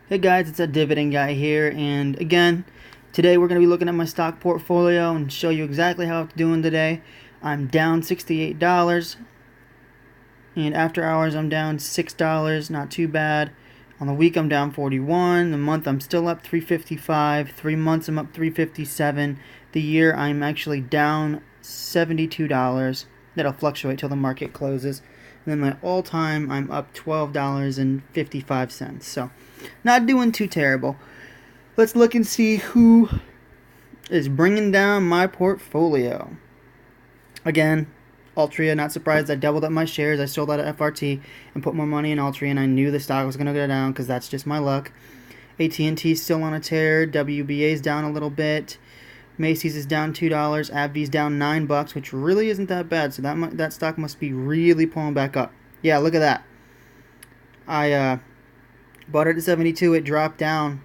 Hey guys, it's a Dividend guy here, and again, today we're going to be looking at my stock portfolio and show you exactly how it's doing today. I'm down $68, and after hours I'm down $6, not too bad. On the week I'm down 41, the month I'm still up 355, 3 months I'm up 357, the year I'm actually down $72. That'll fluctuate till the market closes. And then my all-time I'm up $12.55. So, not doing too terrible. Let's look and see who is bringing down my portfolio. Again, Altria, not surprised. I doubled up my shares. I sold out of FRT and put more money in Altria, and I knew the stock was going to go down because that's just my luck. AT&T still on a tear. WBA's down a little bit. Macy's is down $2. AbbVie's down $9, which really isn't that bad. So that stock must be really pulling back up. Yeah, look at that. I bought it at 72. It dropped down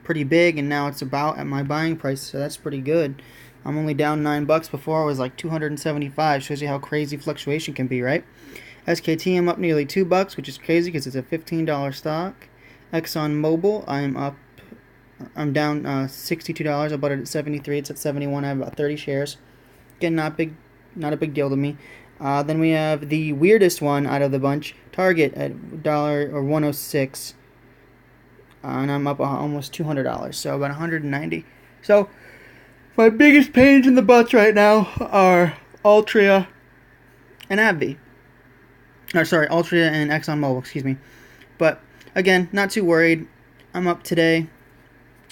pretty big, and now it's about at my buying price. So that's pretty good. I'm only down $9. Before I was like 275. Shows you how crazy fluctuation can be, right? SKT, I'm up nearly $2, which is crazy because it's a $15 stock. ExxonMobil, I'm down $62. I bought it at 73. It's at 71. I have about 30 shares. Again, not a big deal to me. Then we have the weirdest one out of the bunch, Target at $106, and I'm up almost $200, so about $190. So my biggest pains in the butts right now are Altria and AbbVie. Or sorry, Altria and ExxonMobil, excuse me. But again, not too worried. I'm up today.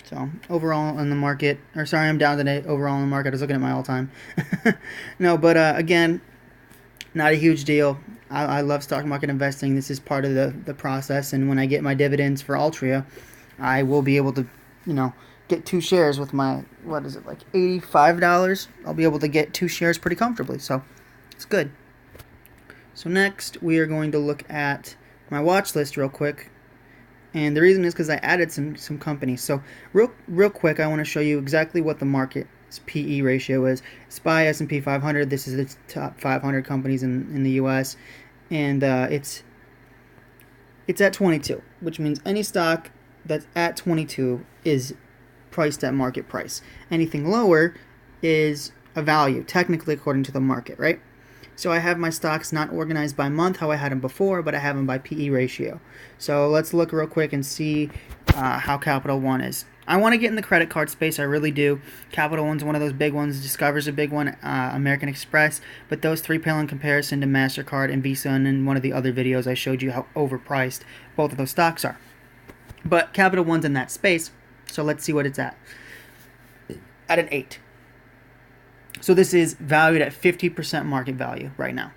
So overall in the market, or sorry, I'm down today overall in the market. I was looking at my all-time. No, but again, not a huge deal. I love stock market investing. This is part of the process. And when I get my dividends for Altria, I will be able to, get 2 shares with my, what is it, like $85? I'll be able to get 2 shares pretty comfortably. So it's good. So next, we are going to look at my watch list real quick. And the reason is because I added some companies. So real quick, I want to show you exactly what the market's PE ratio is. SPY S&P 500. This is the top 500 companies in the U.S. And it's at 22, which means any stock that's at 22 is priced at market price. Anything lower is a value, technically according to the market, right? So I have my stocks not organized by month, how I had them before, but I have them by PE ratio. So let's look real quick and see how Capital One is. I want to get in the credit card space, I really do. Capital One's one of those big ones. Discover's a big one, American Express. But those three pale in comparison to MasterCard and Visa, and in one of the other videos I showed you how overpriced both of those stocks are. But Capital One's in that space, so let's see what it's at. At an 8. So this is valued at 50% market value right now.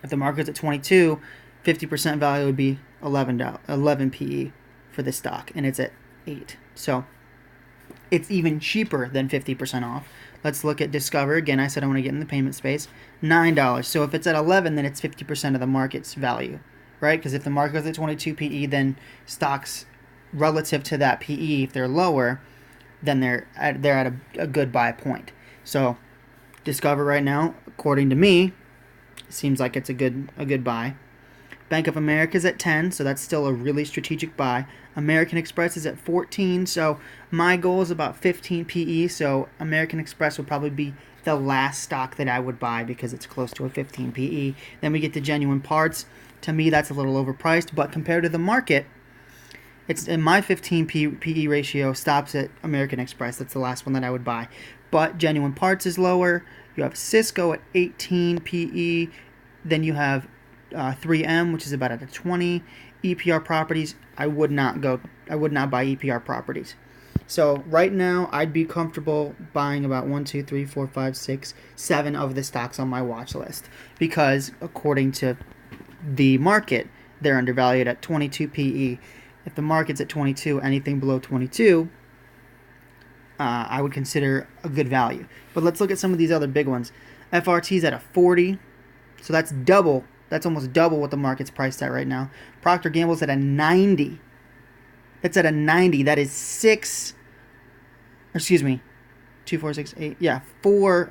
If the market's at 22, 50% value would be 11 PE for this stock, and it's at 8. So it's even cheaper than 50% off. Let's look at Discover. Again, I said I want to get in the payment space. $9. So if it's at 11, then it's 50% of the market's value, right? Because if the market goes at 22 PE, then stocks relative to that PE, if they're lower, then they're at a good buy point. So Discover right now, according to me, seems like it's a good buy. Bank of America is at 10, so that's still a really strategic buy. American Express is at 14, so my goal is about 15 PE, so American Express would probably be the last stock that I would buy because it's close to a 15 PE. Then we get to Genuine Parts. To me, that's a little overpriced, but compared to the market, it's in my 15 PE ratio stops at American Express. That's the last one that I would buy. But Genuine Parts is lower. You have Cisco at 18 PE. Then you have 3M, which is about at a 20. EPR Properties, I would not buy EPR Properties. So right now, I'd be comfortable buying about 1, 2, 3, 4, 5, 6, 7 of the stocks on my watch list because according to the market, they're undervalued at 22 PE. If the market's at 22, anything below 22, I would consider a good value. But let's look at some of these other big ones. FRT's at a 40, so that's double. That's almost double what the market's priced at right now. Procter & Gamble's at a 90. That's at a 90. That is 2, 4, 6, 8. Yeah,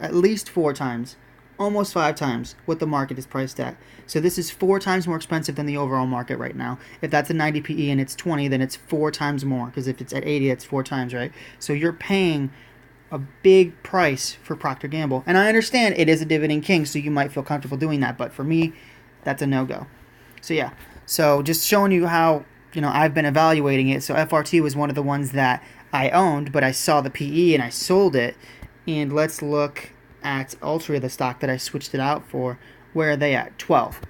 at least 4 times almost 5 times what the market is priced at. So this is 4 times more expensive than the overall market right now. If that's a 90 PE and it's 20, then it's 4 times more, because if it's at 80, it's 4 times, right? So you're paying a big price for Procter & Gamble. And I understand it is a dividend king, so you might feel comfortable doing that, but for me, that's a no-go. So yeah, so just showing you how, I've been evaluating it. So FRT was one of the ones that I owned, but I saw the PE and I sold it. And let's look at Altria, the stock that I switched it out for. Where are they at? 12.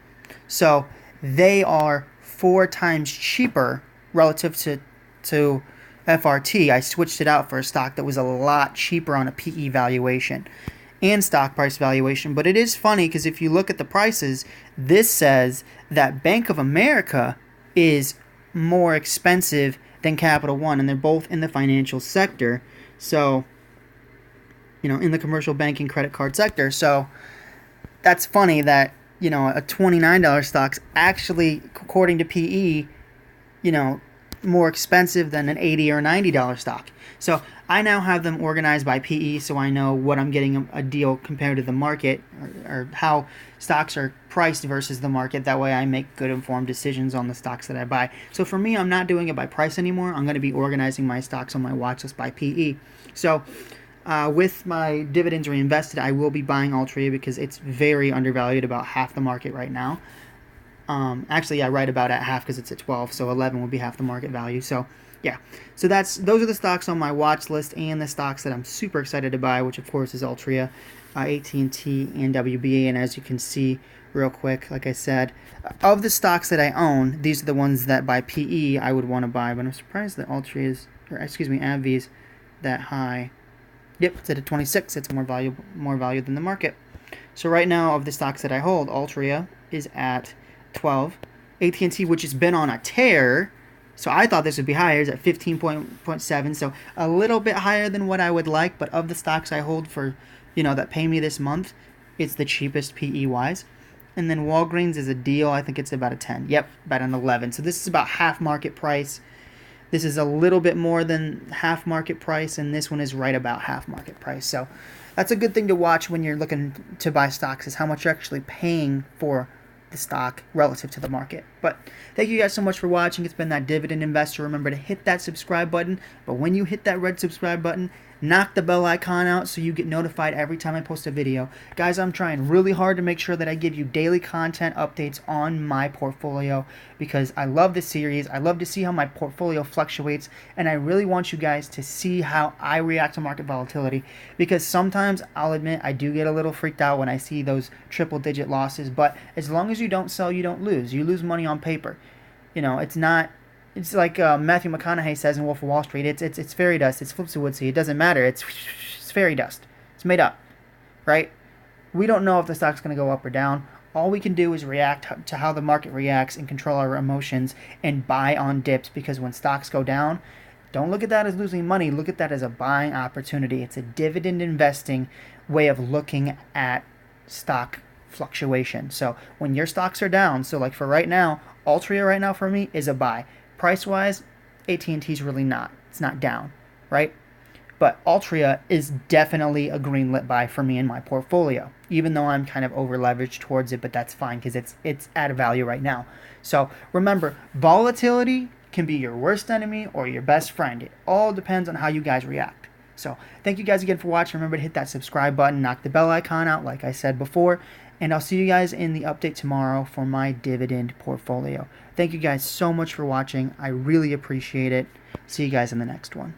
So they are 4 times cheaper relative to FRT. I switched it out for a stock that was a lot cheaper on a PE valuation and stock price valuation. But it is funny because if you look at the prices, this says that Bank of America is more expensive than Capital One, and they're both in the financial sector. So, in the commercial banking credit card sector. So that's funny that, a $29 stock's actually, according to PE, more expensive than an $80 or $90 stock. So I now have them organized by PE, so I know what I'm getting a deal compared to the market, or how stocks are priced versus the market. That way I make good informed decisions on the stocks that I buy. So for me, I'm not doing it by price anymore. I'm going to be organizing my stocks on my watch list by PE. So with my dividends reinvested, I will be buying Altria because it's very undervalued, about half the market right now. Actually, right about at half because it's at 12, so 11 would be half the market value. So, yeah. So those are the stocks on my watch list and the stocks that I'm super excited to buy, which of course is Altria, AT&T, and WBA. And as you can see real quick, like I said, of the stocks that I own, these are the ones that by PE I would want to buy. But I'm surprised that AbbVie is that high. Yep, it's at 26. It's more value than the market. So right now, of the stocks that I hold, Altria is at 12. AT&T, which has been on a tear, so I thought this would be higher, is at 15.7, so a little bit higher than what I would like, but of the stocks I hold for, that pay me this month, it's the cheapest PE-wise. And then Walgreens is a deal. I think it's about a 10. Yep, about an 11. So this is about half market price. This is a little bit more than half market price, and this one is right about half market price. So that's a good thing to watch when you're looking to buy stocks, is how much you're actually paying for the stock relative to the market. But thank you guys so much for watching. It's been that Dividend Investor. Remember to hit that subscribe button, but when you hit that red subscribe button, knock the bell icon out so you get notified every time I post a video. Guys, I'm trying really hard to make sure that I give you daily content updates on my portfolio, because I love this series. I love to see how my portfolio fluctuates, and I really want you guys to see how I react to market volatility, because sometimes, I'll admit, I do get a little freaked out when I see those triple-digit losses, but as long as you don't sell, you don't lose. You lose money on paper. It's like Matthew McConaughey says in Wolf of Wall Street. It's fairy dust. It's flips of woodsy. It doesn't matter. It's fairy dust. It's made up, right? We don't know if the stock's going to go up or down. All we can do is react to how the market reacts and control our emotions and buy on dips, because when stocks go down, don't look at that as losing money. Look at that as a buying opportunity. It's a dividend investing way of looking at stock fluctuation. So when your stocks are down, so like for right now, Altria right now for me is a buy. Price-wise, AT&T's really not. It's not down, right? But Altria is definitely a green lit buy for me in my portfolio, even though I'm kind of over-leveraged towards it, but that's fine because it's at a value right now. So remember, volatility can be your worst enemy or your best friend. It all depends on how you guys react. So thank you guys again for watching. Remember to hit that subscribe button, knock the bell icon out like I said before, and I'll see you guys in the update tomorrow for my dividend portfolio. Thank you guys so much for watching. I really appreciate it. See you guys in the next one.